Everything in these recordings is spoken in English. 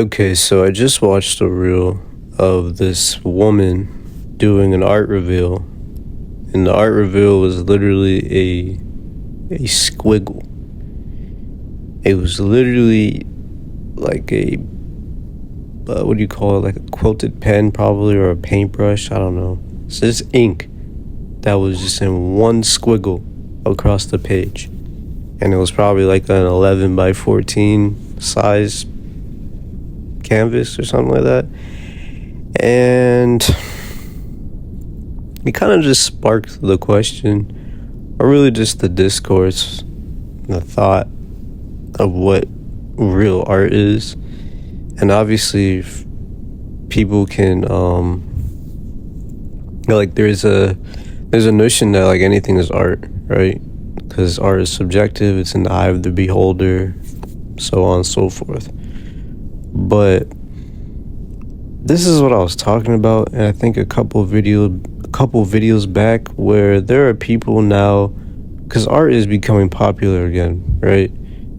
Okay, so I just watched a reel of this woman doing an art reveal, and the art reveal was literally a squiggle. It was literally like a what do you call it? Like a quilted pen, probably, or a paintbrush. I don't know. It's just ink that was just in one squiggle across the page, and it was probably like an 11 by 14 size canvas or something like that. And it kind of just sparked the question, or really just the discourse, the thought of what real art is. And obviously people can like there's a notion that like anything is art, right? Because art is subjective, it's in the eye of the beholder, so on and so forth. But this is what I was talking about, and I think a couple videos back, where there are people now, because art is becoming popular again, right?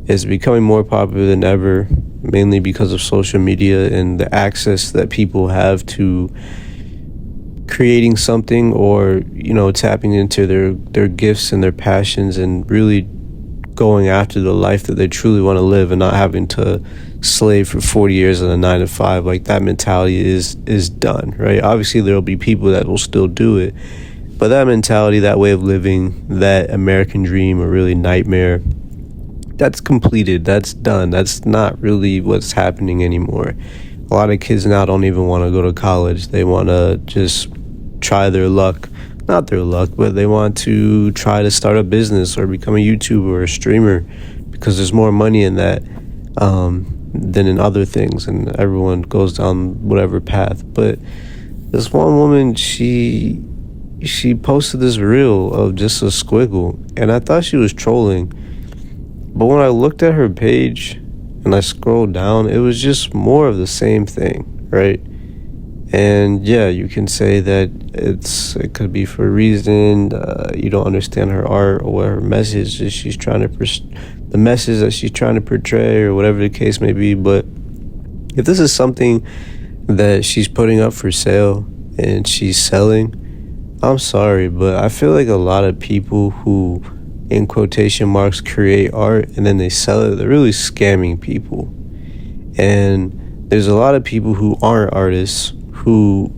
It's becoming more popular than ever, mainly because of social media and the access that people have to creating something, or tapping into their gifts and their passions, and really going after the life that they truly want to live, and not having to slave for 40 years in a 9 to 5. Like, that mentality is done, right? Obviously there'll be people that will still do it, but that mentality, that way of living, that American dream, or really nightmare, that's completed, that's done. That's not really what's happening anymore. A lot of kids now don't even want to go to college. They want to just try their luck. Not their luck, but they want to try to start a business or become a YouTuber or a streamer, because there's more money in that than in other things, and everyone goes down whatever path. But this one woman, she posted this reel of just a squiggle, and I thought she was trolling. But when I looked at her page and I scrolled down, it was just more of the same thing, right? And yeah, you can say that it could be for a reason. You don't understand her art, or what her message is she's trying to the message that she's trying to portray, or whatever the case may be. But if this is something that she's putting up for sale and she's selling, I'm sorry, but I feel like a lot of people who, in quotation marks, create art and then they sell it, they're really scamming people. And there's a lot of people who aren't artists who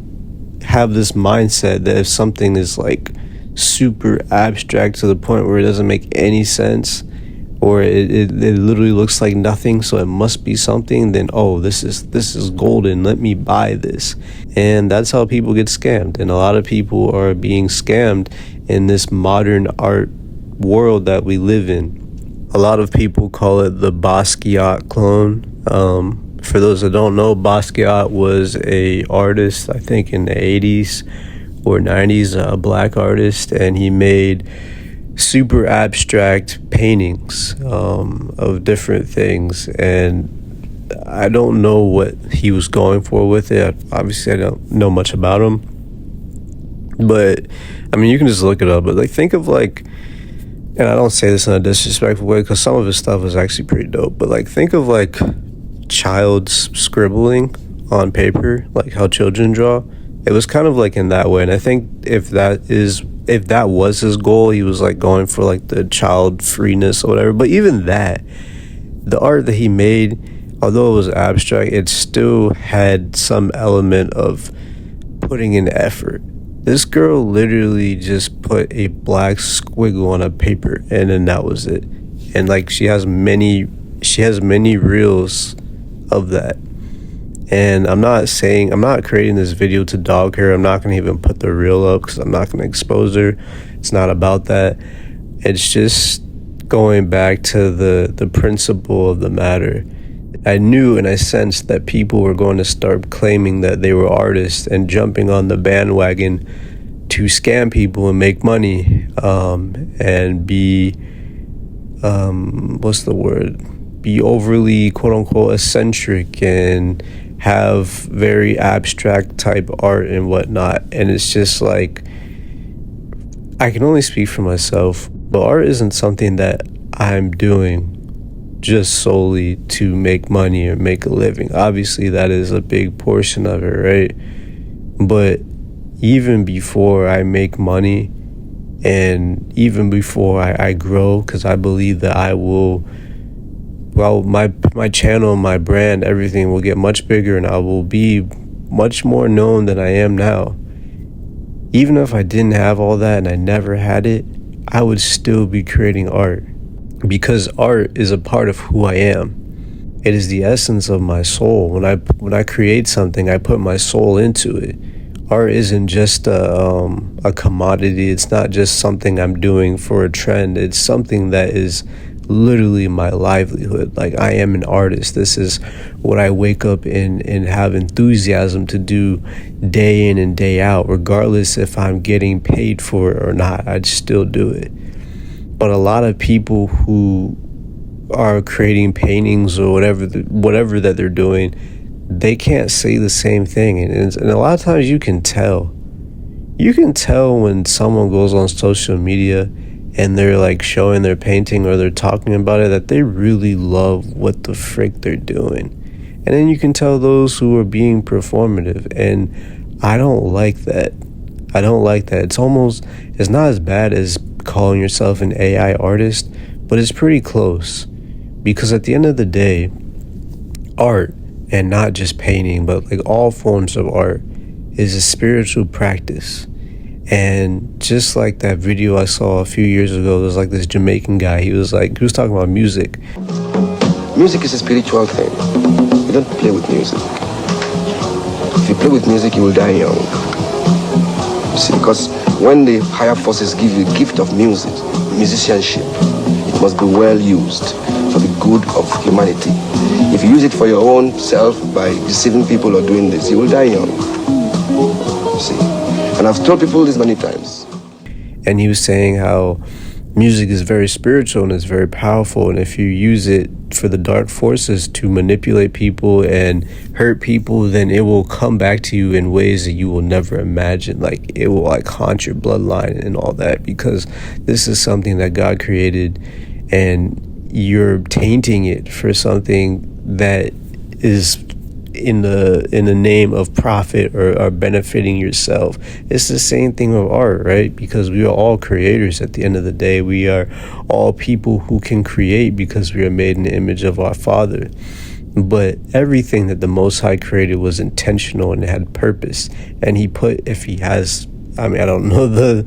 have this mindset that if something is like super abstract to the point where it doesn't make any sense, or it literally looks like nothing, so it must be something, then this is golden, let me buy this. And that's how people get scammed. And a lot of people are being scammed in this modern art world that we live in. A lot of people call it the Basquiat clone. For those that don't know, Basquiat was a artist, I think in the 80s or 90s, a black artist, and he made super abstract paintings of different things. And I don't know what he was going for with it. Obviously I don't know much about him, but I mean, you can just look it up. But like, think of like, and I don't say this in a disrespectful way, because some of his stuff is actually pretty dope, but like, think of like child's scribbling on paper, like how children draw. It was kind of like in that way. And I think if that was his goal, he was like going for like the child freeness or whatever. But even that, the art that he made, although it was abstract, it still had some element of putting in effort. This girl literally just put a black squiggle on a paper, and then that was it. And like, she has many reels of that. And I'm not creating this video to dog her. I'm not going to even put the reel up, because I'm not going to expose her. It's not about that. It's just going back to the principle of the matter. I knew and I sensed that people were going to start claiming that they were artists and jumping on the bandwagon to scam people and make money, and be be overly quote unquote eccentric and have very abstract type art and whatnot. And it's just like, I can only speak for myself, but art isn't something that I'm doing just solely to make money or make a living. Obviously, that is a big portion of it, right? But even before I make money, and even before I grow, because I believe that my channel, my brand, everything will get much bigger, and I will be much more known than I am now. Even if I didn't have all that and I never had it, I would still be creating art, because art is a part of who I am. It is the essence of my soul. When I create something, I put my soul into it. Art isn't just a commodity. It's not just something I'm doing for a trend. It's something that is literally my livelihood. Like, I am an artist. This is what I wake up and have enthusiasm to do day in and day out, regardless if I'm getting paid for it or not. I'd still do it. But a lot of people who are creating paintings or whatever that they're doing, they can't say the same thing. And a lot of times you can tell when someone goes on social media and they're like showing their painting or they're talking about it, that they really love what the frick they're doing. And then you can tell those who are being performative, and I don't like that. It's not as bad as calling yourself an AI artist, but it's pretty close. Because at the end of the day, art, and not just painting, but like all forms of art, is a spiritual practice. And just like that video I saw a few years ago, there was like this Jamaican guy. He was talking about music. Music is a spiritual thing. You don't play with music. If you play with music, you will die young. You see, because when the higher forces give you a gift of music, musicianship, it must be well used for the good of humanity. If you use it for your own self by deceiving people or doing this, you will die young. You see, and I've told people this many times. And he was saying how music is very spiritual and it's very powerful, and if you use it for the dark forces to manipulate people and hurt people, then it will come back to you in ways that you will never imagine. Like, it will like haunt your bloodline and all that, because this is something that God created, and you're tainting it for something that is in the name of profit or benefiting yourself. It's the same thing with art, right? Because we are all creators at the end of the day. We are all people who can create because we are made in the image of our Father. But everything that the Most High created was intentional and it had purpose. And he put, if he has, I mean, I don't know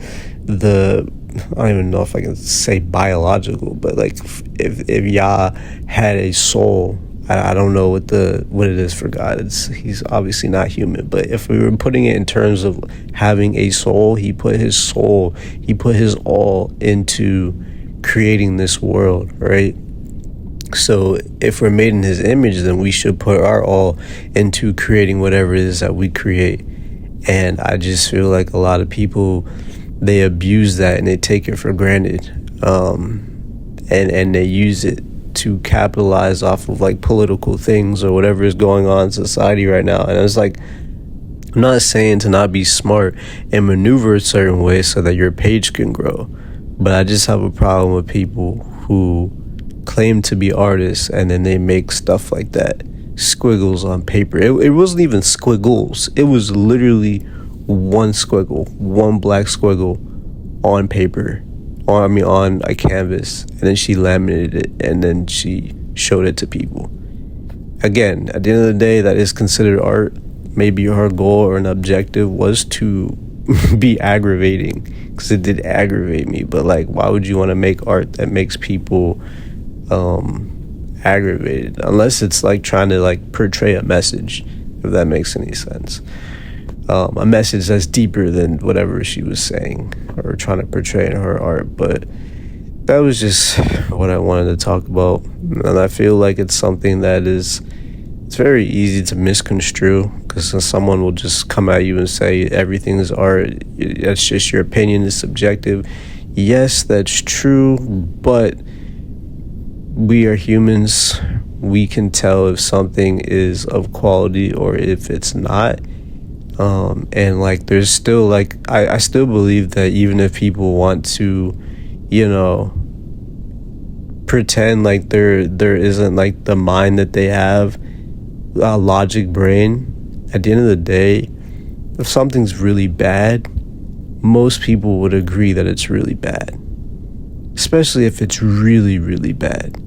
I don't even know if I can say biological, but like if Yah had a soul, I don't know what it is for God. He's obviously not human, but if we were putting it in terms of having a soul, he put his all into creating this world, right? So if we're made in his image, then we should put our all into creating whatever it is that we create. And I just feel like a lot of people, they abuse that and they take it for granted, and they use it to capitalize off of like political things or whatever is going on in society right now. And it's like, I'm not saying to not be smart and maneuver a certain way so that your page can grow, but I just have a problem with people who claim to be artists and then they make stuff like that, squiggles on paper. It wasn't even squiggles, it was literally one squiggle, one black squiggle on paper, on a canvas, and then she laminated it and then she showed it to people. Again, at the end of the day, that is considered art. Maybe her goal or an objective was to be aggravating, because it did aggravate me, but like, why would you want to make art that makes people aggravated, unless it's like trying to like portray a message, if that makes any sense. A message that's deeper than whatever she was saying or trying to portray in her art. But that was just what I wanted to talk about. And I feel like it's something that it's very easy to misconstrue, because someone will just come at you and say everything is art. That's just your opinion, it's subjective. Yes, that's true, but we are humans. We can tell if something is of quality or if it's not. And like, there's still like, I still believe that even if people want to, pretend like there isn't like the mind that they have, a logic brain. At the end of the day, if something's really bad, most people would agree that it's really bad, especially if it's really, really bad.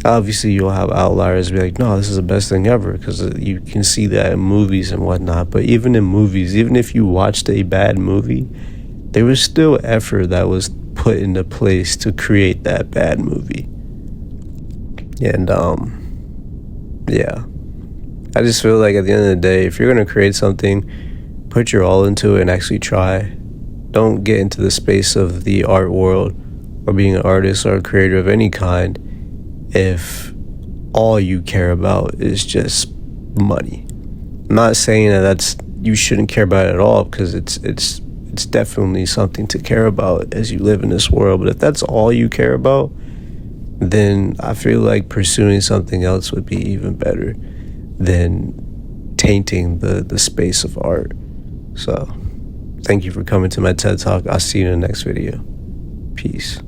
Obviously, you'll have outliers be like, no, this is the best thing ever, because you can see that in movies and whatnot. But even in movies, even if you watched a bad movie, there was still effort that was put into place to create that bad movie. And yeah, I just feel like at the end of the day, if you're going to create something, put your all into it and actually try. Don't get into the space of the art world or being an artist or a creator of any kind if all you care about is just money. I'm not saying that you shouldn't care about it at all, because it's definitely something to care about as you live in this world. But if that's all you care about, then I feel like pursuing something else would be even better than tainting the space of art. So thank you for coming to my TED Talk. I'll see you in the next video. Peace.